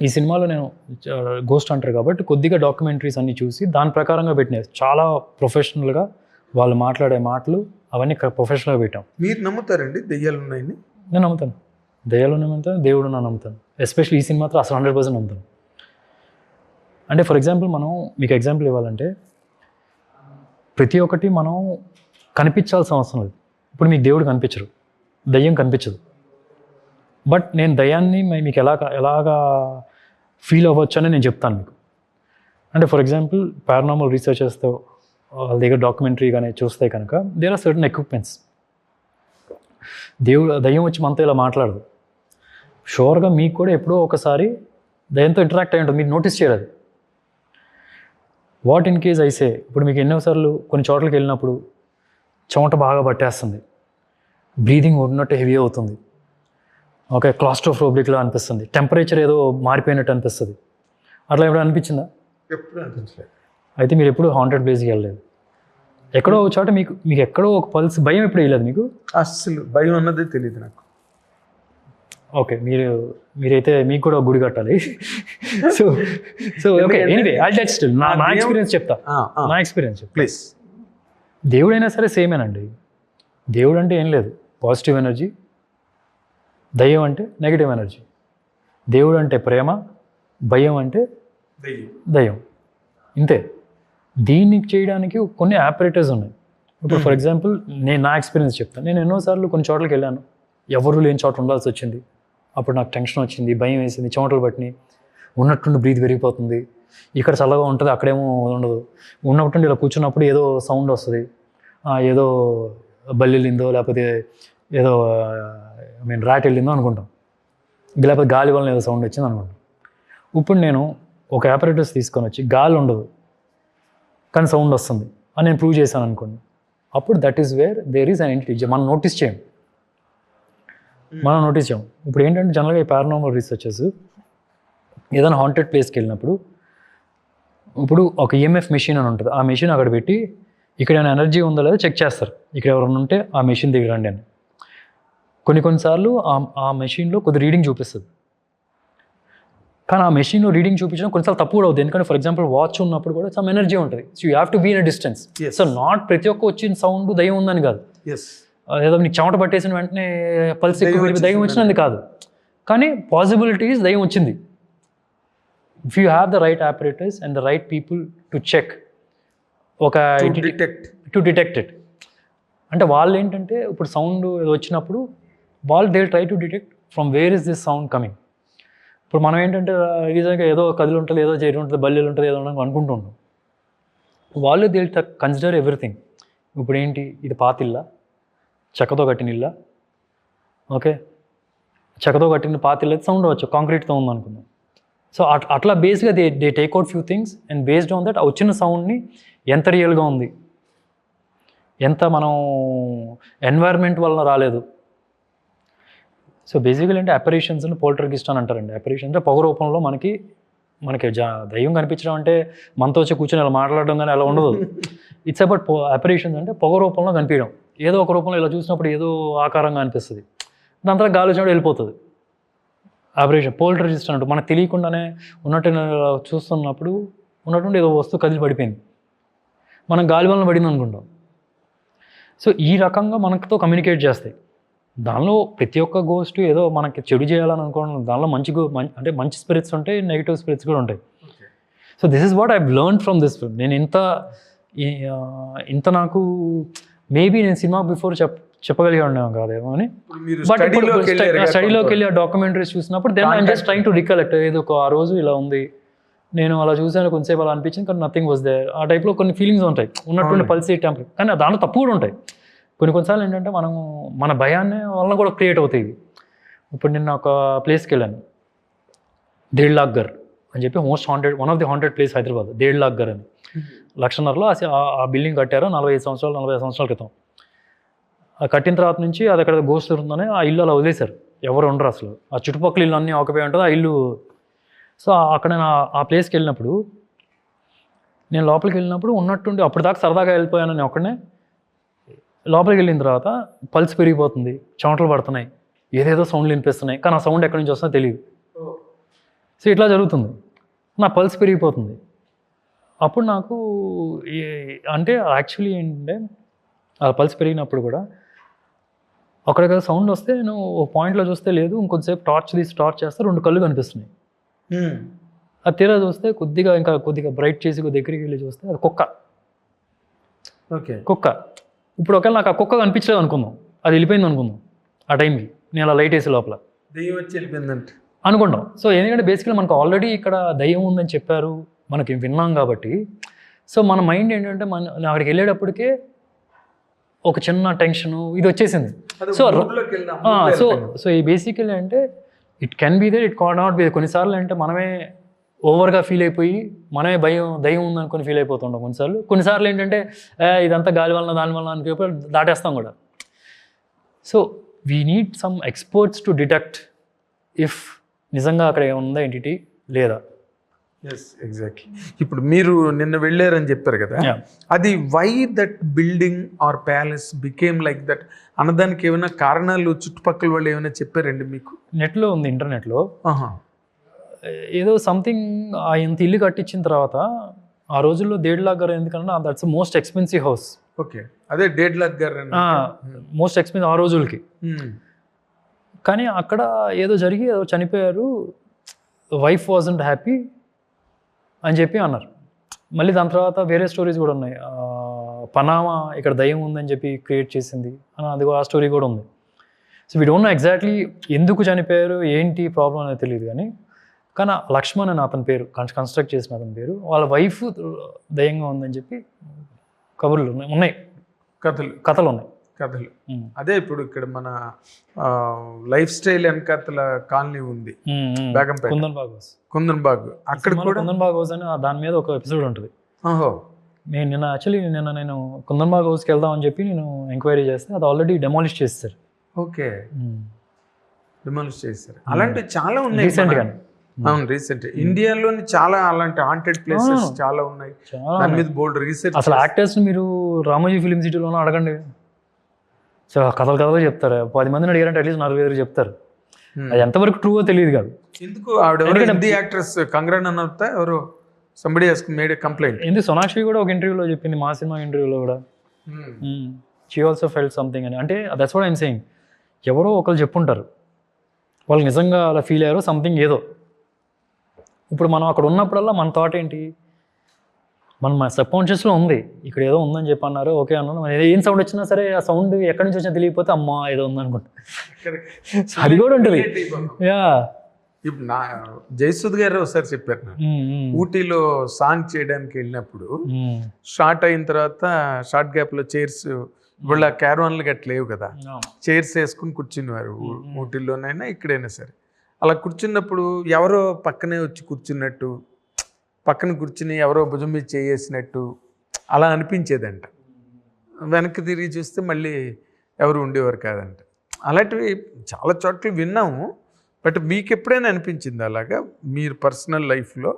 ఈ సినిమాలో నేను గోస్ట్ అంటారు కాబట్టి కొద్దిగా డాక్యుమెంటరీస్ అన్నీ చూసి దాని ప్రకారంగా పెట్టినాయి. చాలా ప్రొఫెషనల్గా వాళ్ళు మాట్లాడే మాటలు అవన్నీ ప్రొఫెషనల్గా పెట్టాం. మీరు నమ్ముతారండి దెయ్యాలు ఉన్నాయని? నేను నమ్ముతాను, దయ్యాలు నమ్ముతాను, దేవుడు నా నమ్ముతాను. ఎస్పెషల్లీ ఈ సినిమాతో అసలు 100% నమ్ముతాను. అంటే ఫర్ ఎగ్జాంపుల్ మనం మీకు ఎగ్జాంపుల్ ఇవ్వాలంటే ప్రతి ఒక్కటి మనం కనిపించాల్సిన అవసరం లేదు. ఇప్పుడు మీకు దేవుడు కనిపించరు, దయ్యం కనిపించదు. బట్ నేను దయ్యాన్ని మీకు ఎలాగా ఫీల్ అవ్వచ్చు అని నేను చెప్తాను మీకు. అంటే ఫర్ ఎగ్జాంపుల్ పారానార్మల్ రీసెర్చర్స్తో వాళ్ళ దగ్గర డాక్యుమెంటరీ కానీ చూస్తే కనుక దేర్ ఆర్ సర్టన్ ఎక్విప్మెంట్స్. దయ్యం వచ్చి మనతో ఇలా మాట్లాడదు. షూర్గా మీకు కూడా ఎప్పుడో ఒకసారి దయ్యంతో ఇంటరాక్ట్ అయ్యి ఉంటుంది, మీరు నోటీస్ చేయలేదు. వాట్ ఇన్ కేస్ అయితే ఇప్పుడు మీకు ఎన్నోసార్లు కొన్ని చోట్లకి వెళ్ళినప్పుడు చెమట బాగా పట్టేస్తుంది, బ్రీదింగ్ ఉన్నట్టు హెవీ అవుతుంది, ఓకే, క్లాస్ట్రోఫోబిక్లా అనిపిస్తుంది, టెంపరేచర్ ఏదో మారిపోయినట్టు అనిపిస్తుంది. అట్లా ఎప్పుడు అనిపించిందా? ఎప్పుడు అనిపించలేదు. అయితే మీరు ఎప్పుడు హాంటెడ్ ప్లేస్కి వెళ్ళలేదు. ఎక్కడో ఒక చోట మీకు ఎక్కడో ఒక పల్స్ భయం ఎప్పుడు వేయలేదు మీకు? అస్సలు భయం అన్నదే తెలియదు నాకు. ఓకే, మీరైతే మీకు కూడా గుడి కట్టాలి. So okay, anyway I tell still నా ఎక్స్పీరియన్స్ చెప్తా. నా ఎక్స్పీరియన్స్ ప్లీజ్. దేవుడైనా సరే సేమేనండి. దేవుడు అంటే ఏం లేదు, పాజిటివ్ ఎనర్జీ. దయ్యం అంటే నెగిటివ్ ఎనర్జీ. దేవుడు అంటే ప్రేమ, భయం అంటే దయ్యం. ఇంతే. దీన్ని చేయడానికి కొన్ని ఆపరేటర్స్ ఉన్నాయి. ఇప్పుడు ఫర్ ఎగ్జాంపుల్ నేను నా ఎక్స్పీరియన్స్ చెప్తాను. నేను ఎన్నోసార్లు కొన్ని చోట్లకి వెళ్ళాను, ఎవరు లేని చోట ఉండాల్సి వచ్చింది. అప్పుడు నాకు టెన్షన్ వచ్చింది, భయం వేసింది, చెమటలు పట్టినాయి, ఉన్నట్టుండి బ్రీత్ పెరిగిపోతుంది. ఇక్కడ చల్లగా ఉంటుంది, అక్కడేమో ఉండదు. ఉన్నట్టుండి ఇలా కూర్చున్నప్పుడు ఏదో సౌండ్ వస్తుంది, ఏదో బల్లి వెళ్ళిందో లేకపోతే ఏదో ర్యాట్ వెళ్ళిందో అనుకుంటాం, లేకపోతే గాలి వలన ఏదో సౌండ్ వచ్చింది అనుకుంటాం. ఇప్పుడు నేను ఒక ఆపరేటర్స్ తీసుకొని వచ్చి గాలి ఉండదు కానీ సౌండ్ వస్తుంది అని నేను ప్రూవ్ చేశాను అనుకోండి, అప్పుడు that is where there is an entity. మనం నోటీస్ చేయం. ఇప్పుడు ఏంటంటే జనరల్గా ఈ పారానార్మల్ రీసెర్చర్స్ ఏదైనా హాంటెడ్ ప్లేస్కి వెళ్ళినప్పుడు ఇప్పుడు ఒక ఈఎంఎఫ్ మెషిన్ అని ఉంటుంది, ఆ మెషిన్ అక్కడ పెట్టి ఇక్కడ ఏమైనా ఎనర్జీ ఉందో లేదో చెక్ చేస్తారు. ఇక్కడ ఎవరైనా ఉంటే ఆ మెషిన్ దగ్గర రండి అని. కొన్నిసార్లు ఆ మెషిన్లో కొద్ది రీడింగ్ చూపిస్తుంది, కానీ ఆ మెషిన్లో రీడింగ్ చూపించడం కొన్నిసార్లు తప్పు కూడా అవుతుంది. ఎందుకంటే ఫర్ ఎగ్జాంపుల్ వాచ్ ఉన్నప్పుడు కూడా సమ్ ఎనర్జీ ఉంటుంది. So you have to be in a distance. So not ప్రతి ఒక్క వచ్చిన సౌండ్ దయ్యం ఉందని కాదు, ఏదో నీకు చెమట పట్టేసిన వెంటనే పల్స్ ఎక్కువ దయ్యం వచ్చినది కాదు, కానీ పాసిబిలిటీస్ దయ్యం వచ్చింది. If you have the right operators and the right people to check, to detect it. అంటే వాళ్ళు ఏంటంటే ఇప్పుడు సౌండ్ వచ్చినప్పుడు వాళ్ళు they try to detect from where is this sound coming. ఇప్పుడు మనం ఏంటంటే రీజన్గా ఏదో కదిలి ఉంటుంది, ఏదో చేరి ఉంటుంది, బల్లీలు ఉంటుంది, ఏదో అనుకుంటుంటాం. వాళ్ళు దే కన్సిడర్ ఎవ్రీథింగ్. ఇప్పుడు ఏంటి, ఇది పాత ఇల్లా, చెక్కతో కట్టిన ఇల్లా, ఓకే, చెక్కతో కట్టిన పాత ఇల్లు అయితే సౌండ్ వచ్చు, కాంక్రీట్తో ఉందనుకుందాం. సో అట్లా బేస్గా they take out few things and based on that ఆ వచ్చిన సౌండ్ని ఎంత రియల్గా ఉంది, ఎంత మనం ఎన్వైర్న్మెంట్ వలన రాలేదు. సో బేసికలీ అంటే అపరేషన్స్ అని పోల్టర్గిస్ట్ అని అంటారండి. అపరేషన్ అంటే పొగ రూపంలో మనకి దయ్యం కనిపించడం అంటే మనతో వచ్చి కూర్చొని అలా మాట్లాడడం కానీ అలా ఉండదు. ఇట్స్ అబౌట్ అపరేషన్స్ అంటే పొగ రూపంలో కనిపించడం, ఏదో ఒక రూపంలో ఇలా చూసినప్పుడు ఏదో ఆకారంగా అనిపిస్తుంది, దాని తర్వాత గాలి వచ్చినప్పుడు వెళ్ళిపోతుంది. అపరేషన్ పోల్టర్గిస్ట్ అన్నట్టు మనకు తెలియకుండానే ఉన్నట్టు చూస్తున్నప్పుడు ఉన్నట్టుండి ఏదో వస్తువు కదిలి పడిపోయింది, మనం గాలి వలన పడింది అనుకుంటాం. సో ఈ రకంగా మనతో కమ్యూనికేట్ చేస్తాయి. దానిలో ప్రతి ఒక్క గోస్ట్ ఏదో మనకి చెడు చేయాలని అనుకోవడం, దానిలో అంటే మంచి స్పిరిట్స్ ఉంటాయి, నెగిటివ్ స్పిరిట్స్ కూడా ఉంటాయి. So this is what I learn from this film. నేను ఇంత నాకు మేబీ నేను సినిమా బిఫోర్ చెప్పగలిగే ఉన్నాం కాదేమో అని. బట్ స్టడీలోకి వెళ్ళి ఆ డాక్యుమెంటరీస్ చూసినప్పుడు then I'm just trying to recollect, ఏదో ఆ రోజు ఇలా ఉంది, నేను అలా చూసాను, కొంతసేపు అలా అనిపించింది, కానీ నథింగ్ వాజ్ దేర్. ఆ టైప్లో కొన్ని ఫీలింగ్స్ ఉంటాయి, ఉన్నటువంటి పల్సీ టెంపర్. కానీ దాంట్లో తప్పు కూడా ఉంటాయి. కొన్నిసార్లు ఏంటంటే మన భయాన్ని వలన కూడా క్రియేట్ అవుతాయి. ఇప్పుడు నిన్న ఒక ప్లేస్కి వెళ్ళాను, దేడ్లాగర్ అని చెప్పి one of the haunted place Hyderabad, దేడ్లాగర్ అని. లక్షన్నరలో ఆ బిల్డింగ్ కట్టారు 45 సంవత్సరాల క్రితం. కట్టిన తర్వాత నుంచి అది అక్కడ గోస్ట్ ఉందని ఆ ఇల్లు అలా వదిలేశారు, ఎవరు ఉండరు అసలు. ఆ చుట్టుపక్కల ఇల్లు అన్నీ ఆక్యుపై ఉంటుంది, ఆ ఇల్లు. సో అక్కడ నేను ఆ ప్లేస్కి వెళ్ళినప్పుడు, నేను లోపలికి వెళ్ళినప్పుడు ఉన్నట్టుండి అప్పుడు దాకా సరదాగా వెళ్ళిపోయాను నేను ఒక్కడనే. లోపలికి వెళ్ళిన తర్వాత పల్స్ పెరిగిపోతుంది, చెమటలు పడుతున్నాయి, ఏదేదో సౌండ్లు వినిపిస్తున్నాయి, కానీ ఆ సౌండ్ ఎక్కడి నుంచి వస్తుందో తెలియదు. సో ఇట్లా జరుగుతుంది, నా పల్స్ పెరిగిపోతుంది. అప్పుడు నాకు అంటే యాక్చువల్లీ ఏంటంటే ఆ పల్స్ పెరిగినప్పుడు కూడా అక్కడ సౌండ్ వస్తే నేను ఒక పాయింట్లో చూస్తే లేదు, ఇంకొంచెంసేపు టార్చ్ చేస్తే 2 కళ్ళు కనిపిస్తున్నాయి. అది తీరా చూస్తే కొద్దిగా బ్రైట్ చేసి దగ్గరికి వెళ్ళి చూస్తే అది కుక్క. ఇప్పుడు ఒకవేళ నాకు ఆ కుక్క కనిపించలేదు అనుకుందాం, అది వెళ్ళిపోయింది అనుకుందాం ఆ టైంకి, నేను అలా లైట్ వేసే లోపల దెయ్యం వచ్చి వెళ్ళిపోయిందంటే అనుకుంటాం. సో ఎందుకంటే బేసికలీ మనకు ఆల్రెడీ ఇక్కడ దయ్యం ఉందని చెప్పారు, మనకి విన్నాం కాబట్టి. సో మన మైండ్ ఏంటంటే నేను అక్కడికి వెళ్ళేటప్పటికే ఒక చిన్న టెన్షను ఇది వచ్చేసింది. సో ఈ బేసికలీ అంటే it can be there, it can not be. కొన్నిసార్లు అంటే మనమే ఓవర్గా ఫీల్ అయిపోయి మనమే దయ్యం ఉందనుకొని ఫీల్ అయిపోతుంటాం కొన్నిసార్లు ఏంటంటే ఇదంతా గాలి వలన దాని వలన అని దాటేస్తాం కూడా. So we need some experts to detect if నిజంగా అక్కడ ఏముందా ఎంటిటీ లేదా. ఎగ్జాక్ట్లీ. ఇప్పుడు మీరు నిన్న వెళ్ళారని చెప్పారు కదా, అది why that building or palace became like that అన్నదానికి ఏమైనా కారణాలు చుట్టుపక్కల వాళ్ళు ఏమైనా చెప్పారండి మీకు? నెట్లో ఉంది, ఇంటర్నెట్లో. ఏదో సంథింగ్ ఇంత ఇల్లు కట్టించిన తర్వాత ఆ రోజుల్లో 1.5 lakh గారు, ఎందుకన్నా that's most expensive house. Okay, అదే 1.5 lakh గారు మోస్ట్ ఎక్స్పెన్సివ్ ఆ రోజులకి. కానీ అక్కడ ఏదో జరిగి ఏదో చనిపోయారు, వైఫ్ వాజంట్ హ్యాపీ అని చెప్పి అన్నారు. మళ్ళీ దాని తర్వాత వేరే స్టోరీస్ కూడా ఉన్నాయి. పనామా ఇక్కడ దయ్యం ఉందని చెప్పి క్రియేట్ చేసింది అని అది ఆ స్టోరీ కూడా ఉంది. So we don't know exactly ఎందుకు చనిపోయారు ఏంటి ప్రాబ్లం అనేది తెలియదు. కానీ లక్ష్మణ్ అని అతని పేరు, కన్స్ట్రక్ట్ చేసిన అతని పేరు, వాళ్ళ వైఫ్ దయ్యంగా ఉందని చెప్పి కబుర్లు ఉన్నాయి, కథలు ఉన్నాయి. అదే ఇప్పుడు ఇక్కడ మన లైఫ్ స్టైల్ వెనకాతల కాలనీ ఉంది, కుందన్ బాగ్. అక్కడ కూడా కుందన్ బాగ్ హౌస్ అని దాని మీద ఒక ఎపిసోడ్ ఉంటుంది. నేను కుందన్ బాగ్ హౌస్కి వెళ్దామని చెప్పి నేను ఎంక్వైరీ చేస్తే అది ఆల్రెడీ డెమాలిష్ చేస్తారు. ఓకే, డెమాలిష్ చేస్తారు. అలాంటివి చాలా ఉన్నాయి రీసెంట్గా. అవును, రీసెంట్ ఇండియాలోని చాలా అలాంటి హాంటెడ్ ప్లేసెస్ చాలా ఉన్నాయి. దాని మీద బోల్డ్ రీసెర్చ్. అసలు యాక్టర్స్ మీరు రామోజీ ఫిలిం సిటీలోనే అడగండి, సో కథలు చెప్తారు. 10 మందిని అడిగారంటే అట్లీస్ట్ 4-5 చెప్తారు. అది ఎంతవరకు ట్రూవో తెలియదు కాదు. ఎందుకు ఆవిడ హిందీ యాక్ట్రెస్ కంగనా రనౌత్ ఎవరు somebody has made a complaint. ఎందుకు సోనాక్షి కూడా ఒక ఇంటర్వ్యూలో చెప్పింది, మా సినిమా ఇంటర్వ్యూలో కూడా షీ ఆల్సో ఫెల్ట్ సంథింగ్ అని. అంటే దట్స్ వాట్ ఐమ్ సేయింగ్, ఎవరో ఒకరు చెప్పుంటారు, వాళ్ళు నిజంగా అలా ఫీల్ అయ్యారో సంథింగ్ ఏదో. ఇప్పుడు మనం అక్కడ ఉన్నప్పుడల్లా మన థాట్ ఏంటి, మన సబ్కాన్షియస్లో ఉంది ఇక్కడ ఏదో ఉందని చెప్పి అన్నారు, ఓకే అన్నాను. ఏం సౌండ్ వచ్చినా సరే ఆ సౌండ్ ఎక్కడి నుంచి వచ్చినా తెలియకపోతే అమ్మా ఏదో ఉందనుకుంటా, అది కూడా ఉంటుంది. ఇప్పుడు జయసుద్ గారు ఒకసారి చెప్పారు, ఊటీలో సాంగ్ చేయడానికి వెళ్ళినప్పుడు షార్ట్ అయిన తర్వాత షార్ట్ గ్యాప్లో చైర్స్, ఇవాళ క్యారవాన్లు గట్ల లేవు కదా, చైర్స్ వేసుకుని కూర్చునేవారు ఊటీలోనైనా ఇక్కడైనా సరే. అలా కూర్చున్నప్పుడు ఎవరో పక్కనే వచ్చి కూర్చున్నట్టు, పక్కన కూర్చుని ఎవరో భుజం మీద చేసినట్టు అలా అనిపించేదంట. వెనక్కి తిరిగి చూస్తే మళ్ళీ ఎవరు ఉండేవారు కాదంట. అలాంటివి చాలా చోట్ల విన్నాము. బట్ మీకు ఎప్పుడైనా అనిపించింది అలాగా మీరు పర్సనల్ లైఫ్లో?